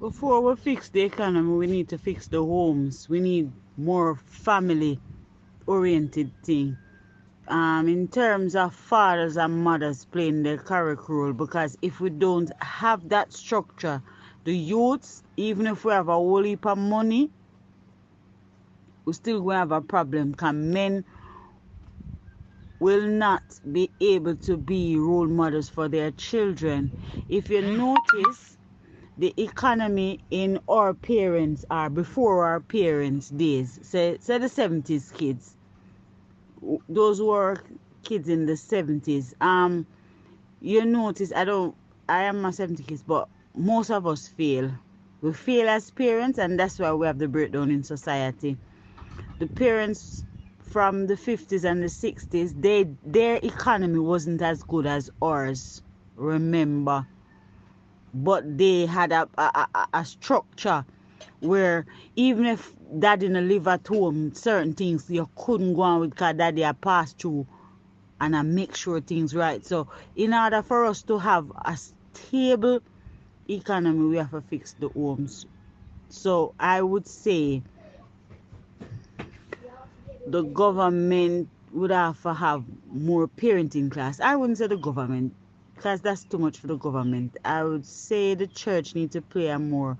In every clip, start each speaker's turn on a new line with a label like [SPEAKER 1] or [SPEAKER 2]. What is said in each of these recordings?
[SPEAKER 1] Before we fix the economy, we need to fix the homes. We need more family oriented thing. In terms of fathers and mothers playing the correct role, because if we don't have that structure, the youths, even if we have a whole heap of money, we still going to have a problem because men will not be able to be role models for their children. If you notice, the economy in our parents are before our parents' days, say the 70s kids, those who were kids in the 70s. You notice, I am a 70 kids, but most of us fail. We fail as parents, and that's why we have the breakdown in society. The parents from the 50s and the 60s, their economy wasn't as good as ours, remember. But they had a structure where even if dad didn't live at home, certain things you couldn't go on with because daddy had passed through and I make sure things right. So in order for us to have a stable economy, we have to fix the homes. So I would say the government would have to have more parenting class. I wouldn't say the government because that's too much for the government. I would say the church needs to play a more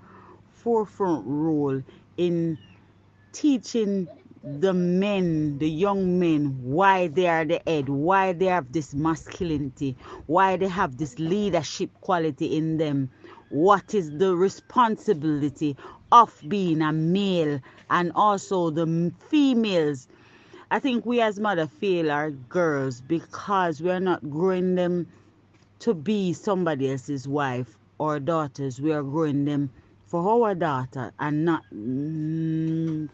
[SPEAKER 1] forefront role in teaching the men, the young men, why they are the head, why they have this masculinity, why they have this leadership quality in them, what is the responsibility of being a male, and also the females. I think we as mother fail our girls because we're not growing them to be somebody else's wife or daughters. We are growing them for our daughter and not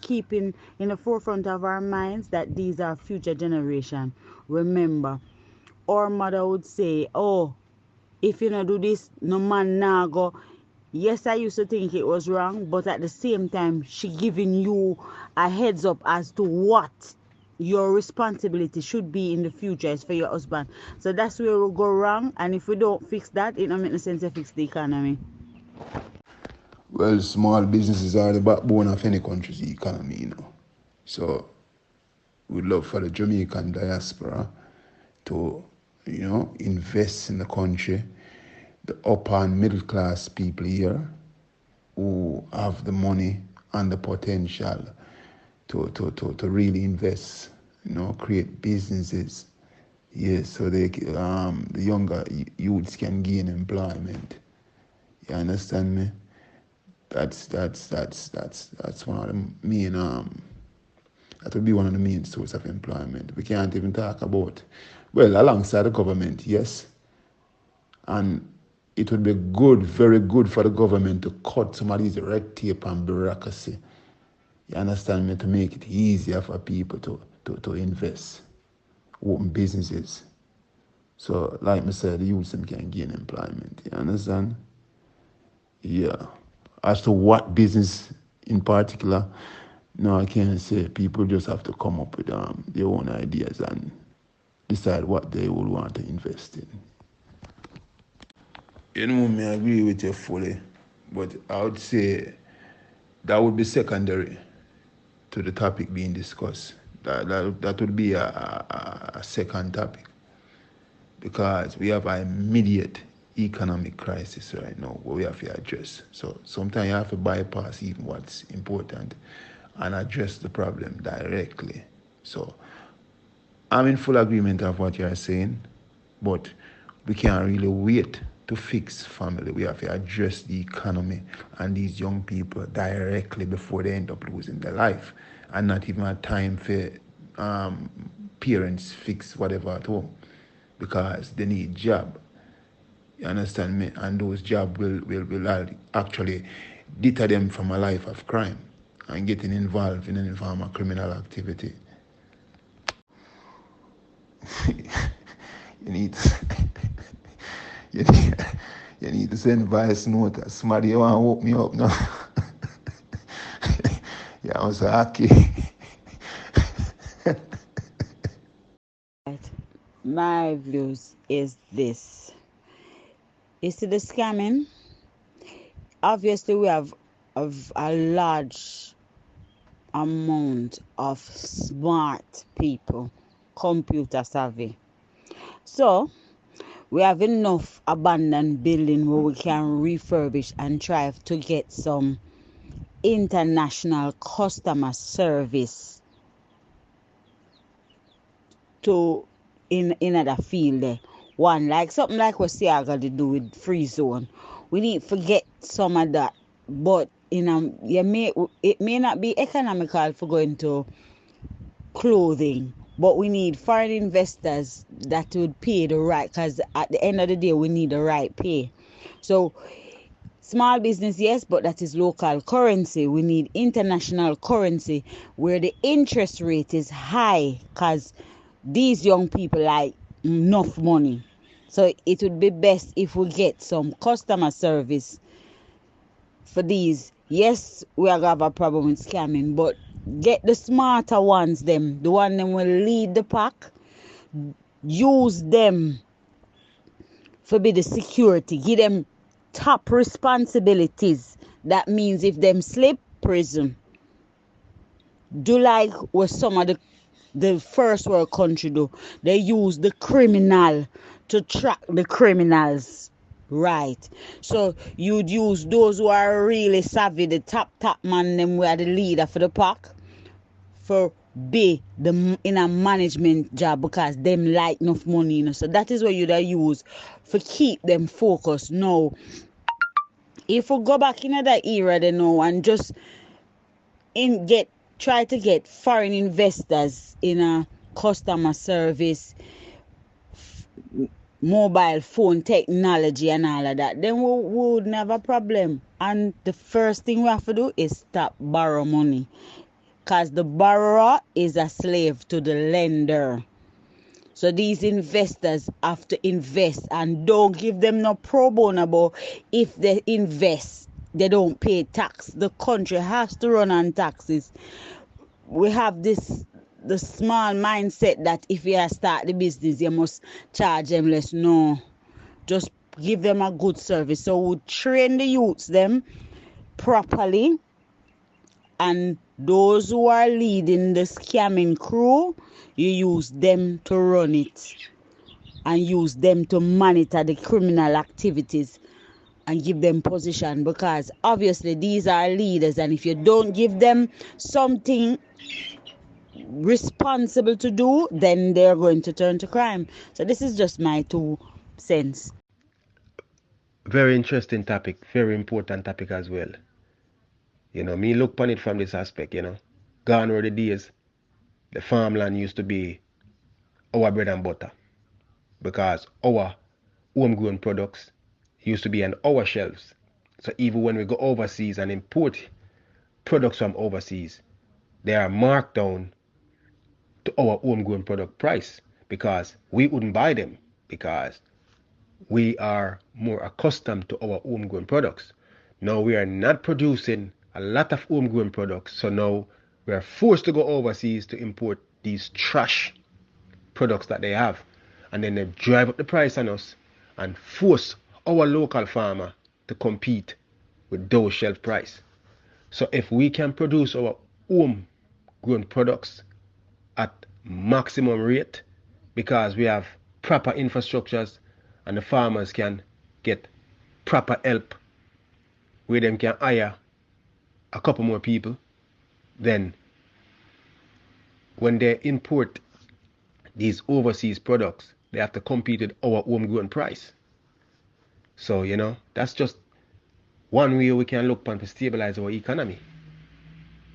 [SPEAKER 1] keeping in the forefront of our minds that these are future generation. Remember, our mother would say, oh, if you don't do this, no man nah go. Yes, I used to think it was wrong, but at the same time, she giving you a heads up as to what your responsibility should be in the future is for your husband. So that's where we go wrong. And if we don't fix that, it don't make no sense to fix the economy.
[SPEAKER 2] Well, small businesses are the backbone of any country's economy. So we'd love for the Jamaican diaspora to, invest in the country. The upper and middle class people here who have the money and the potential to really invest, create businesses. Yes, so the younger youths can gain employment. You understand me? That's one of the main that would be one of the main source of employment. We can't even talk about, well, alongside the government, yes, and it would be good, very good for the government to cut some of these red tape and bureaucracy. You understand me? To make it easier for people to invest, open businesses. So, like I said, the youth can gain employment. You understand? Yeah. As to what business in particular, no, I can't say. People just have to come up with their own ideas and decide what they will want to invest in. I agree with you fully, but I would say that would be secondary to the topic being discussed. That would be a second topic because we have an immediate economic crisis right now where we have to address. So sometimes you have to bypass even what's important and address the problem directly. So I'm in full agreement of what you're saying, but we can't really wait to fix family. We have to address the economy and these young people directly before they end up losing their life, and not even a time for um, parents fix whatever at home because they need job. You understand me? And those jobs will actually deter them from a life of crime and getting involved in any form of criminal activity. You need you need, you need to send voice note. Somebody you want to woke me up now. Yeah, I was happy.
[SPEAKER 1] Right. My views is this. You see the scamming? obviously we have a large amount of smart people, computer savvy. So we have enough abandoned building where we can refurbish and try to get some international customer service to in another field there. One like something like what Siaga did do with Free Zone. We need to forget some of that. But it may not be economical for going to clothing, but we need foreign investors that would pay the right, because at the end of the day we need the right pay. So small business, yes, but that is local currency. We need international currency where the interest rate is high, because these young people like enough money. So it would be best if we get some customer service for these. Yes, we are gonna have a problem with scamming, but get the smarter ones, them, the one them will lead the pack. Use them for be the security. Give them top responsibilities. That means if them slip, prison. Do like what some of the first world country do. They use the criminal to track the criminals. Right. So you'd use those who are really savvy, the top man, them who are the leader for the pack, for be the in a management job, because them like enough money, you know. So that is what you'd use for keep them focused. No, if we go back in that era, they know, and just try to get foreign investors in a customer service, mobile phone technology and all of that, then we would have a problem. And the first thing we have to do is stop borrow money, because the borrower is a slave to the lender. So these investors have to invest, and don't give them no pro bono. But if they invest, they don't pay tax. The country has to run on taxes. We have the small mindset that if you start the business, you must charge them less. No, just give them a good service. So we train the youths them properly, and those who are leading the scamming crew, you use them to run it and use them to monitor the criminal activities and give them position, because obviously these are leaders, and if you don't give them something responsible to do, then they're going to turn to crime. So this is just my 2 cents.
[SPEAKER 3] Very interesting topic, very important topic as well. Me look upon it from this aspect, Gone were the days the farmland used to be our bread and butter, because our homegrown products used to be on our shelves. So even when we go overseas and import products from overseas, they are marked down to our homegrown product price, because we wouldn't buy them, because we are more accustomed to our homegrown products. Now we are not producing a lot of homegrown products, so now we are forced to go overseas to import these trash products that they have, and then they drive up the price on us and force our local farmer to compete with those shelf price. So if we can produce our homegrown products at maximum rate, because we have proper infrastructures and the farmers can get proper help where them can hire a couple more people, then when they import these overseas products, they have to compete with our homegrown price. So, that's just one way we can look upon to stabilize our economy.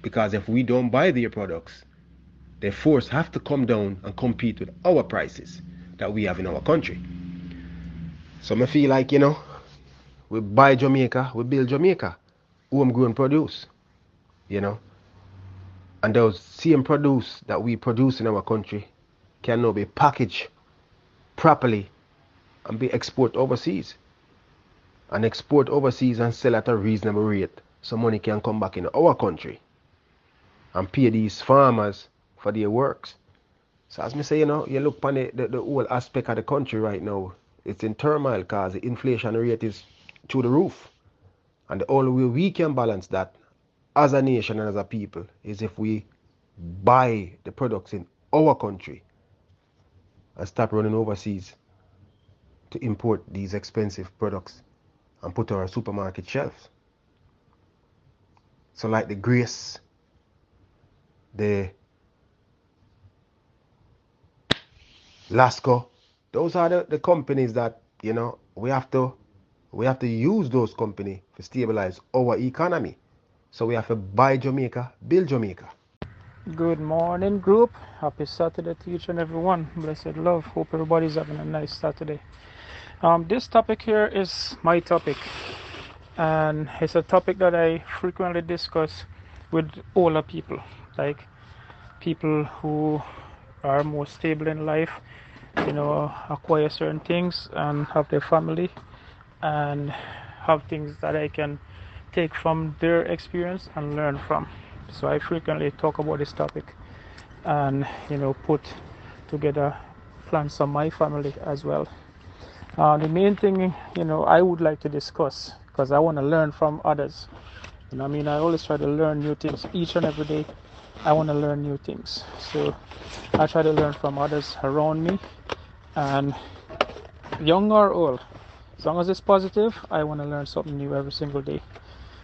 [SPEAKER 3] Because if we don't buy their products, their force have to come down and compete with our prices that we have in our country. So I feel like, we buy Jamaica, we build Jamaica, homegrown produce, and those same produce that we produce in our country can now be packaged properly and be exported overseas. And export overseas and sell at a reasonable rate, so money can come back in our country and pay these farmers for their works. So as me say, you look upon the whole aspect of the country right now, it's in turmoil, because the inflation rate is through the roof. And the only way we can balance that as a nation and as a people is if we buy the products in our country and stop running overseas to import these expensive products and put on our supermarket shelves. So like the Grace, the Lasco, those are the companies that, you know, we have to use those companies to stabilize our economy. So we have to buy Jamaica, build Jamaica.
[SPEAKER 4] Good morning, group. Happy Saturday to each and everyone. Blessed love. Hope everybody's having a nice Saturday. This topic here is my topic, and it's a topic that I frequently discuss with older people, like people who are more stable in life, you know, acquire certain things and have their family and have things that I can take from their experience and learn from. So I frequently talk about this topic and, you know, put together plans for my family as well. The main thing, you know, I would like to discuss, because I want to learn from others. You know, I mean, I always try to learn new things each and every day. I want to learn new things, so I try to learn from others around me, and young or old, as long as it's positive, I want to learn something new every single day.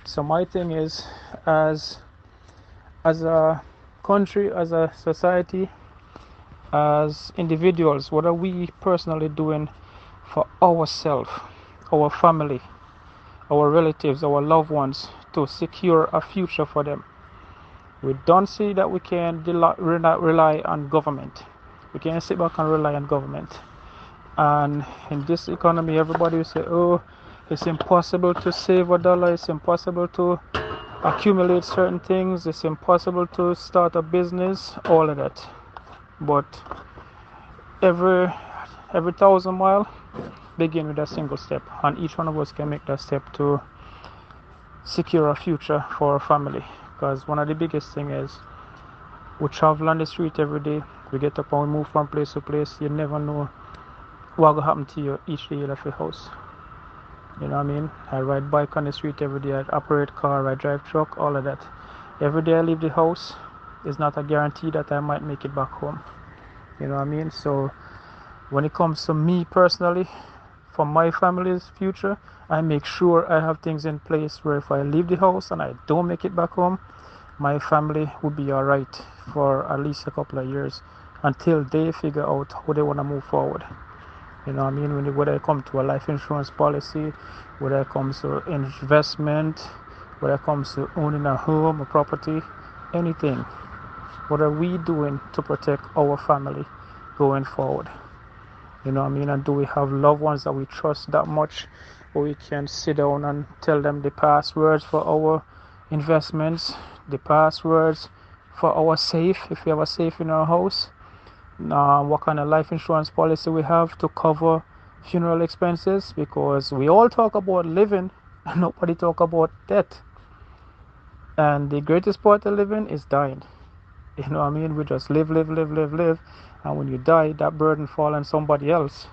[SPEAKER 4] So my thing is, as a country, as a society, as individuals, what are we personally doing for ourselves, our family, our relatives, our loved ones, to secure a future for them? We don't see that we can rely on government. We can't sit back and rely on government. And in this economy, everybody will say, oh, it's impossible to save a dollar, it's impossible to accumulate certain things, it's impossible to start a business, all of that. But every 1,000 miles begin with a single step, and each one of us can make that step to secure a future for our family. Because one of the biggest things is, we travel on the street every day, we get up and we move from place to place. You never know what will happen to you each day you left your house. You know what I mean? I ride bike on the street every day, I operate car, I drive truck, all of that. Every day I leave the house is not a guarantee that I might make it back home. You know what I mean? So when it comes to me personally, for my family's future, I make sure I have things in place where if I leave the house and I don't make it back home, my family will be alright for at least a couple of years until they figure out how they want to move forward. You know what I mean? Whether it comes to a life insurance policy, whether it comes to investment, whether it comes to owning a home, a property, anything. What are we doing to protect our family going forward? You know what I mean? And do we have loved ones that we trust that much, where we can sit down and tell them the passwords for our investments, the passwords for our safe, if we have a safe in our house, what kind of life insurance policy we have to cover funeral expenses? Because we all talk about living and nobody talk about death. And the greatest part of living is dying. You know what I mean? We just live. And when you die, that burden falls on somebody else.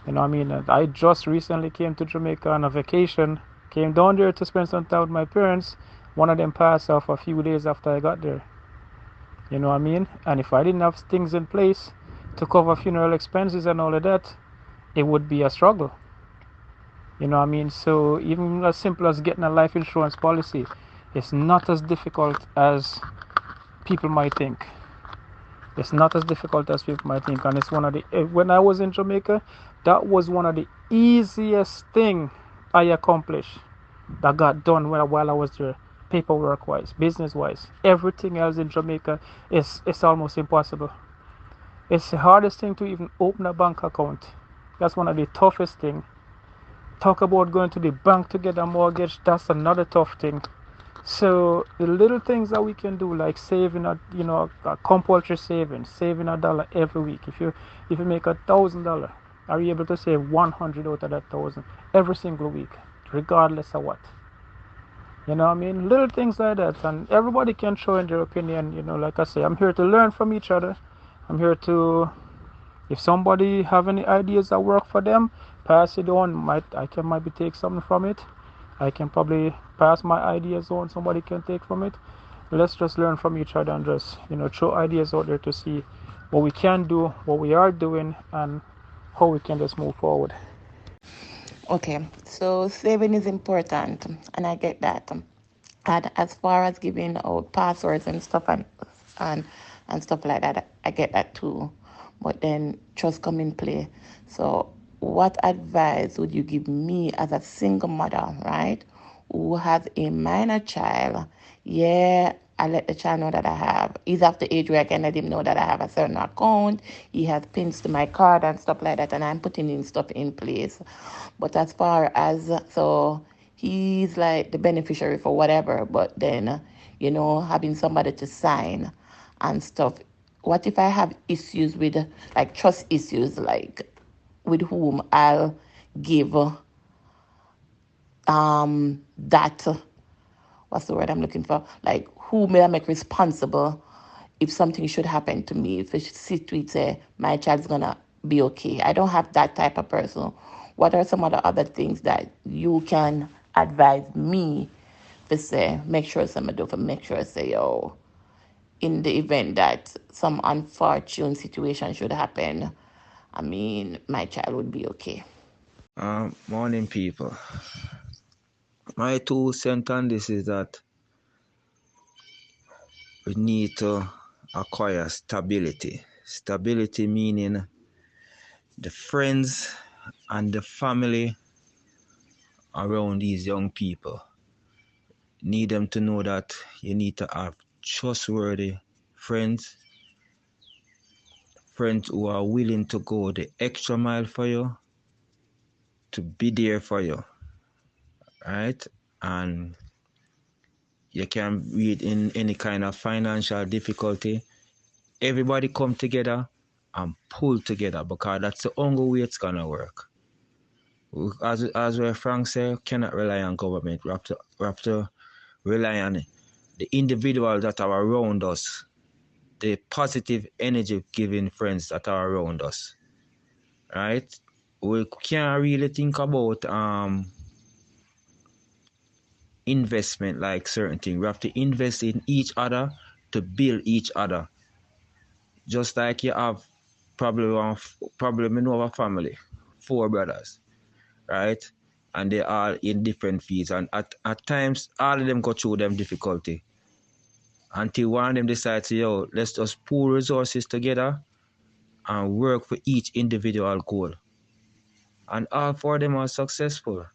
[SPEAKER 4] You know what I mean? And I just recently came to Jamaica on a vacation, came down there to spend some time with my parents. One of them passed off a few days after I got there. You know what I mean? And if I didn't have things in place to cover funeral expenses and all of that, it would be a struggle. You know what I mean? So even as simple as getting a life insurance policy, it's not as difficult as people might think. It's not as difficult as people might think. And it's one of the, when I was in Jamaica, that was one of the easiest thing I accomplished that got done while I was there, paperwork wise, business wise. Everything else in Jamaica it's almost impossible. It's the hardest thing to even open a bank account. That's one of the toughest thing. Talk about going to the bank to get a mortgage, that's another tough thing. So the little things that we can do, like saving a compulsory saving $1 every week. If you make $1,000, are you able to save 100 out of that 1,000 every single week, regardless of what? You know what I mean? Little things like that, and everybody can show in their opinion. You know, like I say, I'm here to learn from each other. I'm here to, if somebody have any ideas that work for them, pass it on. Might take something from it. I can probably pass my ideas on, somebody can take from it. Let's just learn from each other and just, throw ideas out there to see what we can do, what we are doing, and how we can just move forward.
[SPEAKER 5] Okay, so saving is important, and I get that. And as far as giving out passwords and stuff and and stuff like that, I get that too. But then trust come in play. So what advice would you give me as a single mother, right, who has a minor child? Yeah, I let the child know that I have. He's of the age where I can let him know that I have a certain account. He has pins to my card and stuff like that, and I'm putting in stuff in place. But as far as so he's like the beneficiary for whatever, but then having somebody to sign and stuff. What if I have issues with like trust issues, like with whom I'll give that, what's the word I'm looking for? Like, who may I make responsible if something should happen to me? If a situation say my child's gonna be okay, I don't have that type of person. What are some of the other things that you can advise me to say? Make sure somebody do for make sure say, oh, in the event that some unfortunate situation should happen, I mean, my child would be okay.
[SPEAKER 6] Morning, people. My 2 cents on this is that we need to acquire stability. Stability meaning the friends and the family around these young people. Need them to know that you need to have trustworthy friends who are willing to go the extra mile for you, to be there for you, right? And you can be in any kind of financial difficulty. Everybody come together and pull together, because that's the only way it's gonna work. As where Frank said, cannot rely on government. We have to rely on the individuals that are around us, the positive energy giving friends that are around us, right? We can't really think about investment like certain things. We have to invest in each other to build each other. Just like you have probably in our family, 4 brothers, right? And they are in different fields, and at times all of them go through them difficulty until one of them decides, yo, let's just pool resources together and work for each individual goal, and all 4 of them are successful,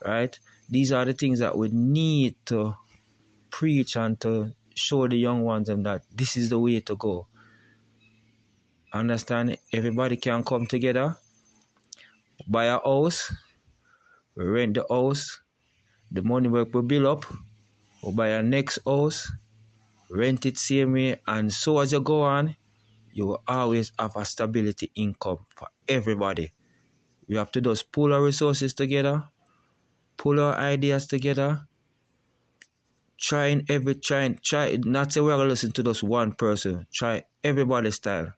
[SPEAKER 6] right? These are the things that we need to preach and to show the young ones them that this is the way to go. Understand? Everybody can come together, buy a house, we rent the house, the money we build up, we buy a next house, rent it same way, and so as you go on, you will always have a stability income for everybody. We have to just pull our resources together, pull our ideas together, try not say we're gonna listen to just one person, try everybody's style.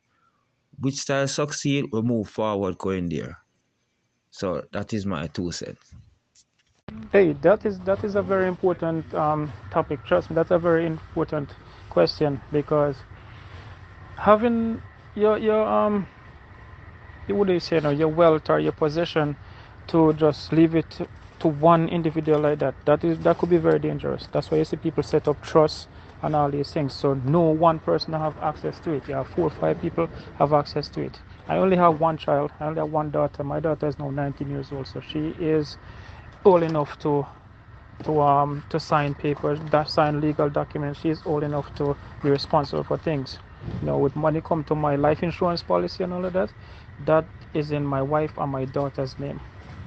[SPEAKER 6] Which style succeed, we move forward going there. So that is my 2 cents.
[SPEAKER 4] Hey, that is a very important topic. Trust me, that's a very important question, because having your what do you say now, your wealth or your possession, to just leave it to one individual like that could be very dangerous. That's why you see people set up trusts and all these things, so no one person have access to it. You have 4 or 5 people have access to it. I only have one child. I only have one daughter. My daughter is now 19 years old, so she is old enough to sign papers, sign legal documents. She's old enough to be responsible for things. With money come to my life insurance policy and all of that, that is in my wife and my daughter's name.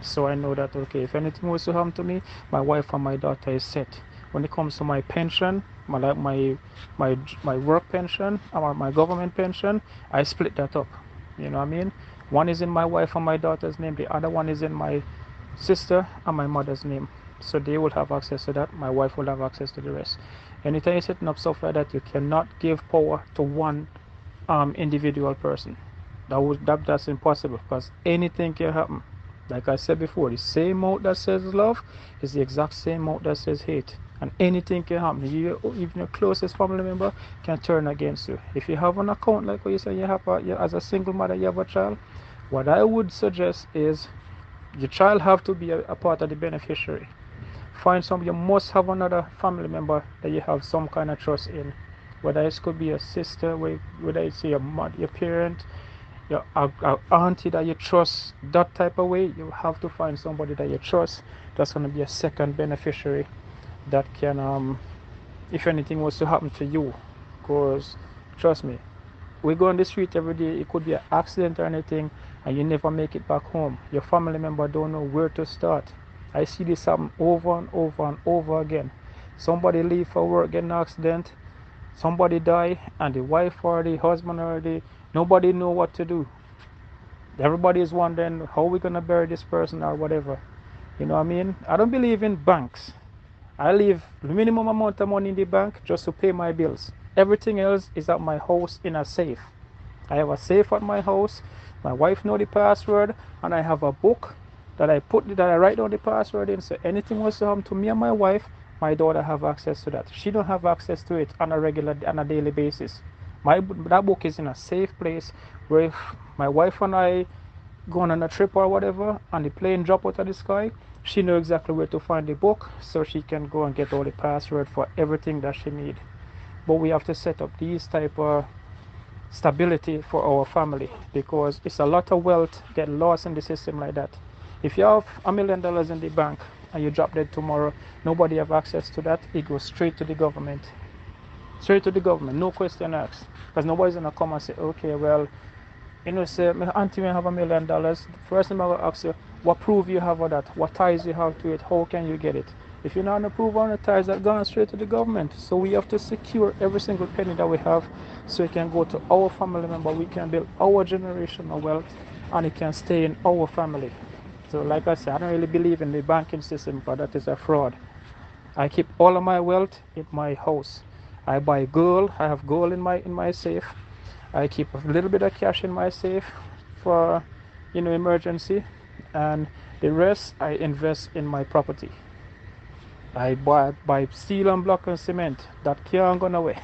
[SPEAKER 4] So I know that, okay, if anything was to happen to me, my wife and my daughter is set. When it comes to my pension, my work pension or my government pension, I split that up. You know what I mean? One is in my wife and my daughter's name. The other one is in my sister and my mother's name. So they will have access to that. My wife will have access to the rest. Anytime you're setting up stuff like that, you cannot give power to one individual person. That's impossible, because anything can happen. Like I said before, the same mouth that says love is the exact same mouth that says hate. And anything can happen. Even your closest family member can turn against you. If you have an account, like what you say, as a single mother, you have a child, what I would suggest is your child have to be a part of the beneficiary. Find some, you must have another family member that you have some kind of trust in. Whether it could be a sister, whether it's your mother, your parent, your auntie that you trust, that type of way, you have to find somebody that you trust that's going to be a second beneficiary that can, if anything was to happen to you. Because trust me, we go on the street every day, it could be an accident or anything, and you never make it back home. Your family member don't know where to start. I see this happen over and over and over again. Somebody leave for work, get an accident, somebody die, and the wife or the husband or nobody know what to do. Everybody is wondering how we're gonna bury this person or whatever. You know what I mean? I don't believe in banks. I leave the minimum amount of money in the bank just to pay my bills. Everything else is at my house in a safe. I have a safe at my house. My wife knows the password, and I have a book that I write down the password in. So anything was to happen to me and my wife, my daughter have access to that. She don't have access to it on a daily basis. That book is in a safe place where if my wife and I going on a trip or whatever and the plane drop out of the sky, she knows exactly where to find the book, so she can go and get all the password for everything that she need. But we have to set up these type of stability for our family, because it's a lot of wealth get lost in the system like that. If you have $1 million in the bank and you drop dead tomorrow, nobody have access to that. It goes straight to the government. Straight to the government, no question asked. Because nobody's gonna come and say, okay, well, you know, say, my auntie may have $1 million. First thing I will ask you, what proof you have of that? What ties you have to it? How can you get it? If you're not proof on the ties, that gone straight to the government. So we have to secure every single penny that we have, so it can go to our family member. We can build our generational wealth, and it can stay in our family. So like I said, I don't really believe in the banking system, but that is a fraud. I keep all of my wealth in my house. I buy gold. I have gold in my safe. I keep a little bit of cash in my safe for, emergency, and the rest I invest in my property. I buy steel and block and cement that can't go nowhere.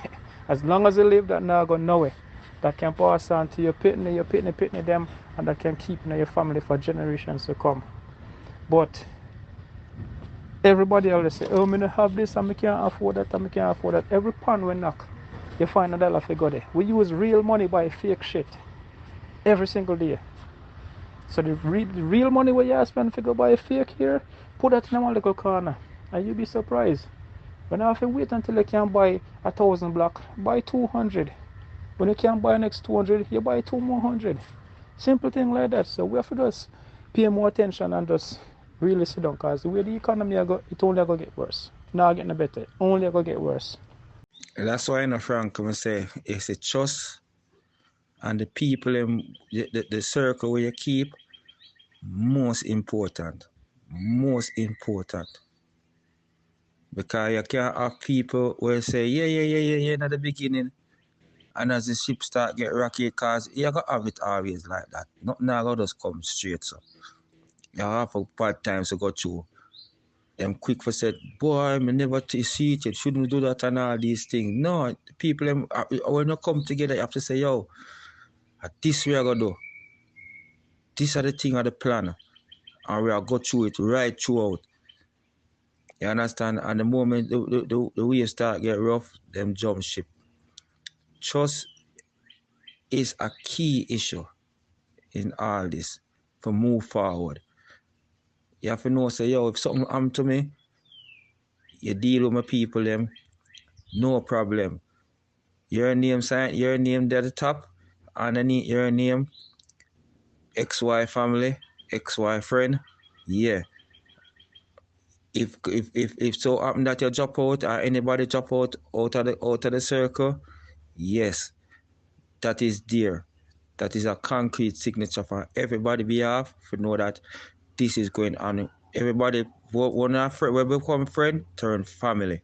[SPEAKER 4] As long as you live, that not go nowhere. That can pass on to your pitney them, and that can keep in your family for generations to come. But everybody else say, oh, I don't have this, and I can't afford that, and I can't afford that. Every pound we knock, you find $1 figure there. We use real money buy fake shit every single day. So the real money where you spend figure buy a fake here, put that in one little corner, and you'll be surprised. When you have to wait until you can buy 1,000 block, buy 200. When you can't buy next 200, you buy 200. Simple thing like that. So we have to just pay more attention and just really sit down, because the way the economy it only going to get worse. Not getting better, only going to get worse.
[SPEAKER 6] That's why, Frank, I say it's a trust, and the people in the circle where you keep, most important. Because you can't have people who say, yeah, at the beginning, and as the ship start get rocky, because you got to have it always like that. Nothing going to just come straight, so. You have a bad times to go through. Them quick for said, boy, I never see it, you shouldn't do that and all these things. No, people, when you come together, you have to say, yo, this we are going to do. These are the thing of the plan. And we are go through it right throughout. You understand? And the moment the waves start get rough, them jump ship. Trust is a key issue in all this for move forward. You have to know, say, yo, if something happen to me, you deal with my people, them, no problem. Your name there at the top, underneath your name, XY family, XY friend, yeah. If so happen that you drop out or anybody drop out of the circle, yes, that is there. That is a concrete signature for everybody behalf to know that this is going on. Everybody will become friend, turn family.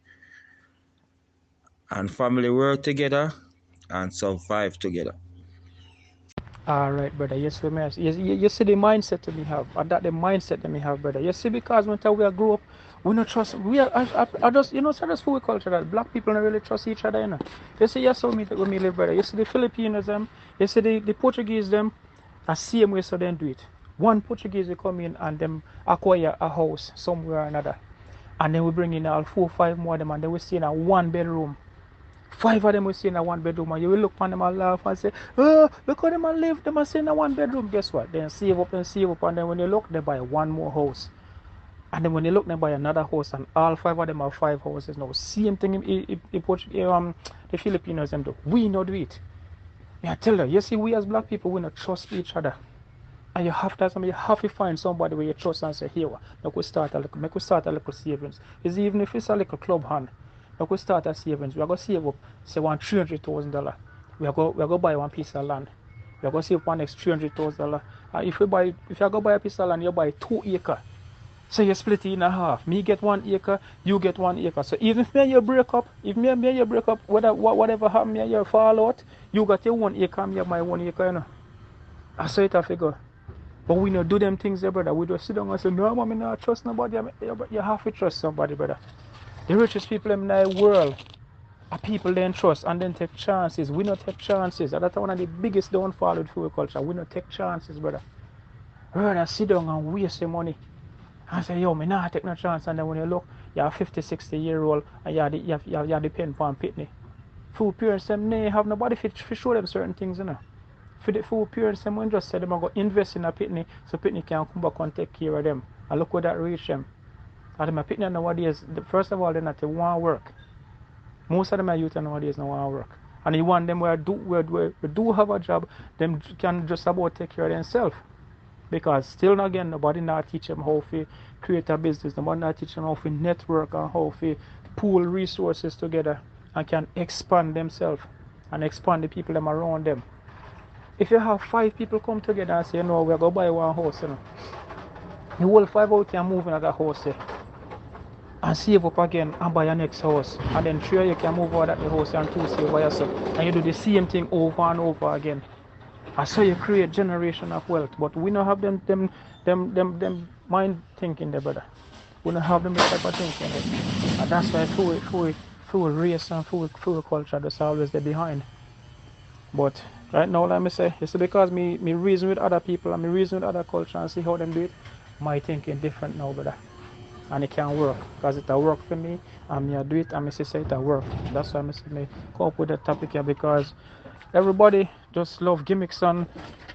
[SPEAKER 6] And family work together and survive together.
[SPEAKER 4] All right, brother. Yes, we may. You see the mindset that we have, or that the mindset that we have, brother. You see, because when we are grew up, we not trust. We are. I just, so that's food culture that black people don't really trust each other. You see, yes, when we live, brother. You see the Filipinos them. You see the Portuguese them. The same way so they do it. One Portuguese will come in and them acquire a house somewhere or another, and then we bring in all 4 or 5 more of them, and then we stay in a 1 bedroom. 5 of them will stay in a 1 bedroom, and you will look on them and laugh and say, oh, look how them and live, them and stay in a 1 bedroom. Guess what? Then save up and save up, and then when you look, they buy one more house. And then when you look, they buy another house, and all 5 of them have 5 houses now. Same thing the Filipinos them do. We not do it. I tell you, you see, we as black people, we not trust each other. And you have to find somebody where you trust and say, here, make we start a little savings. It's even if it's a little club hand. We could start a savings. We are going to save up, say, $300,000. We are going to buy one piece of land. We are going to save up one next $300,000. If you are going to buy a piece of land, you buy 2 acres. So you split it in half. Me get 1 acre, you get 1 acre. So even if me and you break up, whatever happen, me and you fall out, you got your 1 acre, me have my 1 acre, I saw it a figure. But we don't do them things there, brother. We just sit down and say, no, I not trust nobody. You have to trust somebody, brother. The richest people in the world are people they trust and then take chances. We don't take chances. That's one of the biggest downfall with food culture. We don't take chances, brother. Rather sit down and waste your money and say, yo, me not take no chance. And then when you look, you're a 50, 60-year-old and you depend upon pitney. Food parents, them, they have nobody to show them certain things, For the food parents, them, just say them are going to invest in a pitney so pitney can come back and take care of them. And look where that reach them. And my pitney nowadays, first of all, they not want to work. Most of them are youth nowadays don't want to work. And you want them where do have a job, them can just about take care of themselves. Because still again, nobody not teach them how to create a business. Nobody not teach them how to network and how to pool resources together and can expand themselves and expand the people them around them. If you have 5 people come together and say, we're going to buy one house, the whole 5 out can move in that house and save up again and buy your next house. And then 3 you can move out of the house and 2 save by yourself. And you do the same thing over and over again. And so you create generation of wealth. But we don't have them mind thinking there, brother. We don't have them type of thinking. And that's why food race and food culture just always there behind. But right now, let me say, it's because me reason with other people and me reason with other culture and see how them do it, my thinking different now, brother. And it can work because it will work for me and me I do it and me say it will work. That's why I say me come up with the topic here, because everybody just love gimmicks and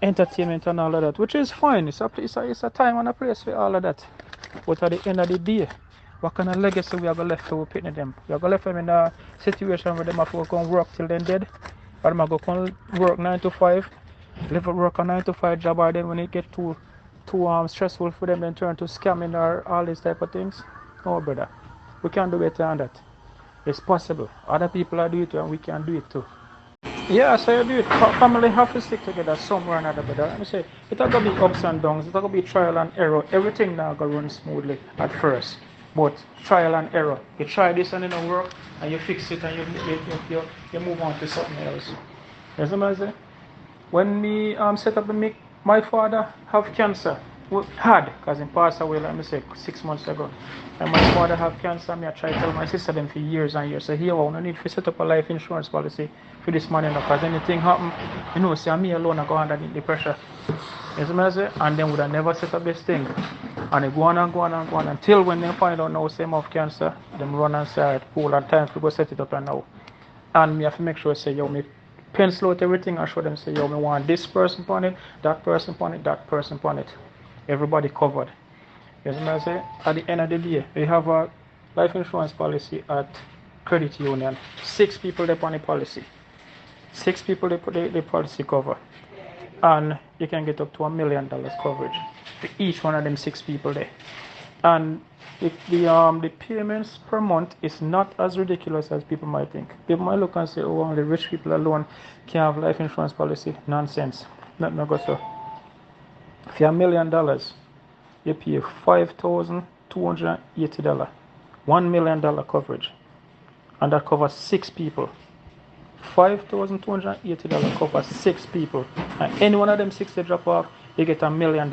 [SPEAKER 4] entertainment and all of that, which is fine. It's a time and a place for all of that. But at the end of the day, what kind of legacy we are going to left for pitting them? We are going to left them in a situation where they have to go work till they're dead, or they go work 9 to 5, work a 9 to 5 job, or then when it get too stressful for them, then turn to scamming or all these type of things. No, brother, we can do better than that. It's possible. Other people are doing it and we can do it too. Yeah, so you do it. Family have to stick together somewhere or another, brother. Let me say, it's not going to be ups and downs. It's not going to be trial and error. Everything now going to run smoothly at first. But trial and error. You try this and it don't work, and you fix it and you move on to something else. You know what I'm saying? When me set up the mic, my father have cancer. Because he passed away, let me say, 6 months ago. And my father have cancer, I try to tell my sister them for years and years. So here, I need to set up a life insurance policy for this man, because anything happen, see me alone, I go underneath the pressure. You see what I say? And then would have never set up this thing. And they go on until when they find out now same of cancer, them run and say, alright, cool, and time to go set it up and now. And me have to make sure say, me pencil out everything and show them say, me want this person upon it, that person upon it, that person upon it. Everybody covered. You see what I say? At the end of the day, we have a life insurance policy at Credit Union. 6 people there upon the policy. 6 people they put the policy cover. And you can get up to $1 million coverage for each one of them 6 people there. And the payments per month is not as ridiculous as people might think. People might look and say, oh, only rich people alone can have life insurance policy. Nonsense. Not go so. If you have $1 million, you pay $5,280. $1 million coverage. And that covers 6 people. $5,280 covers 6 people. And any one of them 6 they drop off, you get $1 million.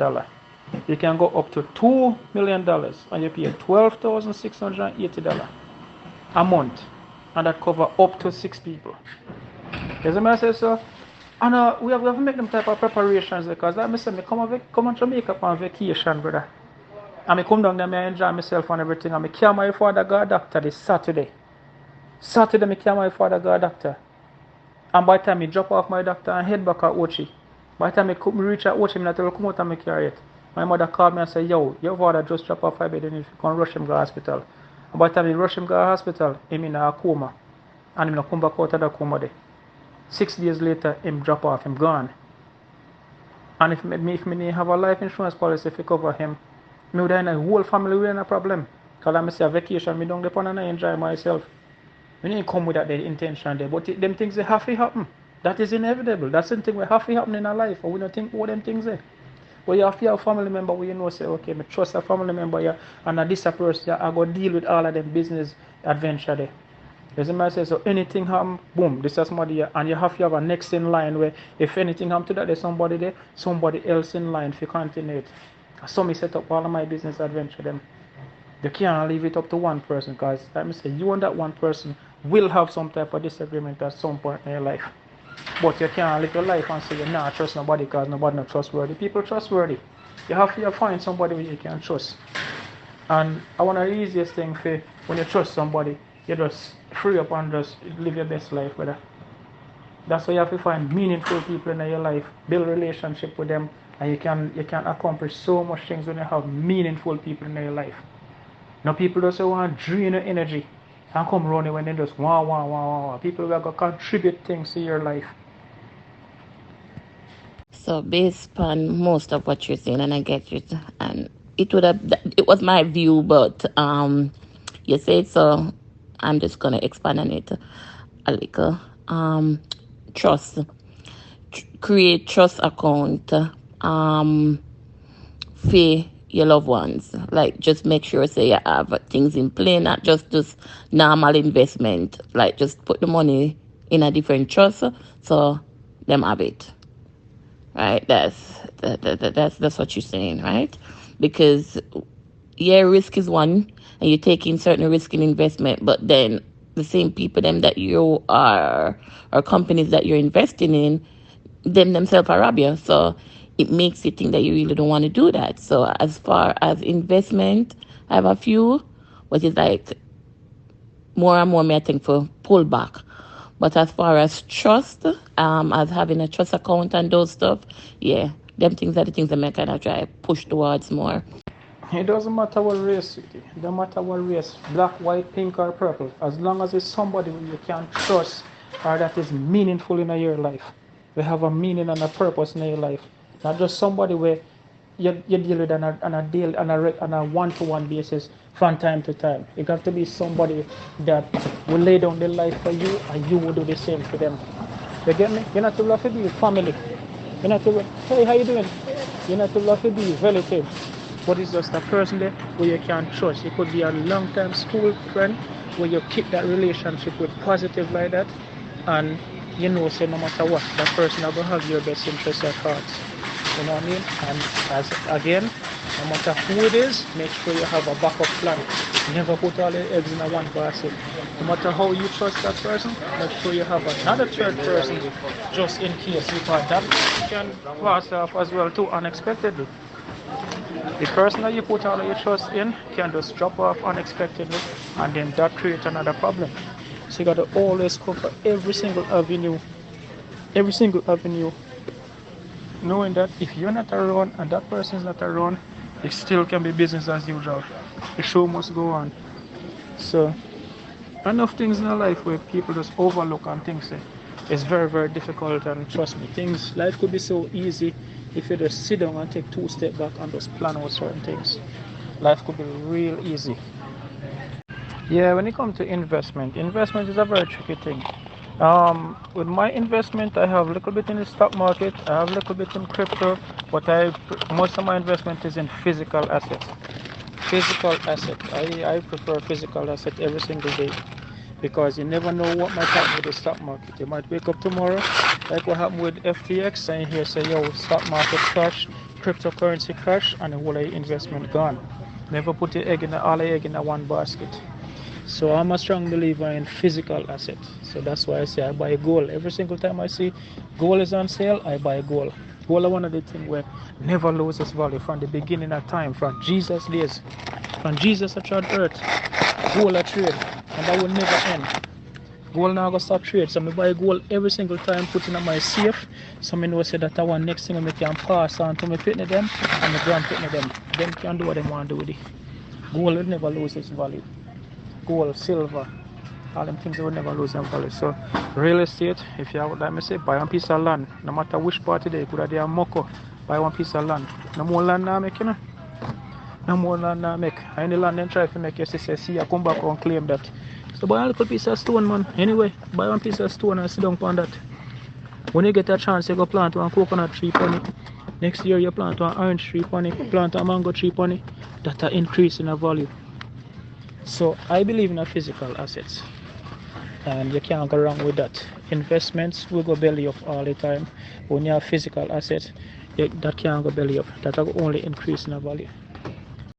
[SPEAKER 4] You can go up to $2 million and you pay $12,680 a month. And that cover up to 6 people. As I say so, and we have to make them type of preparations because like I said, I come on Jamaica on vacation, brother. And I come down there, I enjoy myself and everything. And I carry my father go a doctor this Saturday. Saturday, I carry my father go a doctor. And by the time I drop off my doctor and head back at Ochi, by the time I reach at Ochi, I tell come out and I carry it. My mother called me and said, yo, your father just drop off 5 bed and if you can rush him to the hospital. And by the time I rush him to the hospital, I'm in a coma. And I come back out of the coma there. 6 days later, him drop off, him gone. And if me have a life insurance policy if I cover him, me would have a whole family with a problem. Because I'm say a vacation, me don't go on and I enjoy myself. We didn't come with that intention there, but them things they have to happen. That is inevitable. That's something we have to happen in our life, or we don't think all them things there. But you have to have a family member where you know say, okay, me trust a family member here, and a this person I go deal with all of them business adventure there. As I say, so anything happen, boom, this is somebody here, and you have to have a next in line where if anything happen to that, there's somebody there, somebody else in line to continue it. So me set up all of my business adventure them. You can't leave it up to one person because let me say you and that one person will have some type of disagreement at some point in your life. But you can't live your life and say you not trust nobody because nobody not trustworthy. People trustworthy. You have to find somebody who you can trust. And one of the easiest thing for when you trust somebody, you just free up and just live your best life, brother. That's why you have to find meaningful people in your life, build relationship with them, and you can accomplish so much things when you have meaningful people in your life. Now people just want to drain your energy and come around when they just want. People will go contribute things to your life.
[SPEAKER 5] So based on most of what you're saying, and I get it, and it was my view, but you say it, so I'm just gonna expand on it a little. Trust, create trust account, for your loved ones. Like just make sure say you have things in play, not just normal investment. Like just put the money in a different trust so them have it. Right? That's what you're saying, right? Because yeah, risk is one, and you're taking certain risk in investment, but then the same people them that you are or companies that you're investing in, them themselves are rob you. So it makes you think that you really don't want to do that. So as far as investment, I have a few, but it's like more and more me I think for pull back. But as far as trust, as having a trust account and those stuff, yeah, them things are the things that I kind of try push towards more.
[SPEAKER 4] It doesn't matter what race it is. It doesn't matter what race, black, white, pink, or purple. As long as it's somebody who you can trust or that is meaningful in your life. They have a meaning and a purpose in your life. Not just somebody where you deal with on a one-to-one basis from time to time. It got to be somebody that will lay down their life for you and you will do the same for them. You get me? You're not to love to be family. You're not to, hey, how you doing? You're not to love to be relative. But it's just a person there where you can trust. It could be a long-time school friend where you keep that relationship with positive like that, and you know, say no matter what, that person will have your best interest at heart. You know what I mean? And as again, no matter who it is, make sure you have a backup plan. Never put all your eggs in a one basket. No matter how you trust that person, make sure you have another third person just in case, because that can pass off as well too unexpectedly. The person that you put all of your trust in can just drop off unexpectedly, and then that creates another problem. So you got to always cover every single avenue, knowing that if you're not around and that person is not around, it still can be business as usual. The show must go on. So enough things in our life where people just overlook and things it's very, very difficult, and trust me, life could be so easy if you just sit down and take 2 steps back and just plan out certain things. Life could be real easy. Yeah, when it comes to investment is a very tricky thing. With my investment, I have a little bit in the stock market, I have a little bit in crypto, but most of my investment is in physical assets. I prefer physical asset every single day, because you never know what might happen with the stock market. You might wake up tomorrow, like what happened with FTX, and here say, yo, stock market crash, cryptocurrency crash, and the whole investment gone. Never put your all your egg in one basket. So I'm a strong believer in physical asset. So that's why I say I buy gold. Every single time I see gold is on sale, I buy gold. Gold is one of the things where never loses value from the beginning of time, from Jesus' days. From Jesus at earth, gold a trade, and that will never end. Gold now go stop trade. So I buy gold every single time, put it in my safe. So I know say that I want next thing I can pass on to my pitney them and my grand pitney them. Them can do what they want to do with it. Gold will never lose its value. Gold, silver, all them things will never lose their value. So real estate, if you have, like me say, buy one piece of land. No matter which part today, it could have a moko, buy one piece of land. No more land now make, you know. No more land now make. Any land then try to make your sister see you come back and claim that. So buy a little piece of stone, man. Anyway, buy one piece of stone and sit down on that. When you get a chance, you go plant one coconut tree on it. Next year you plant one orange tree on it, plant a mango tree on it. That are increasing in value. So I believe in physical assets, and you can't go wrong with that. Investments will go belly up all the time. When you have physical assets, that can't go belly up. That will only increase in value.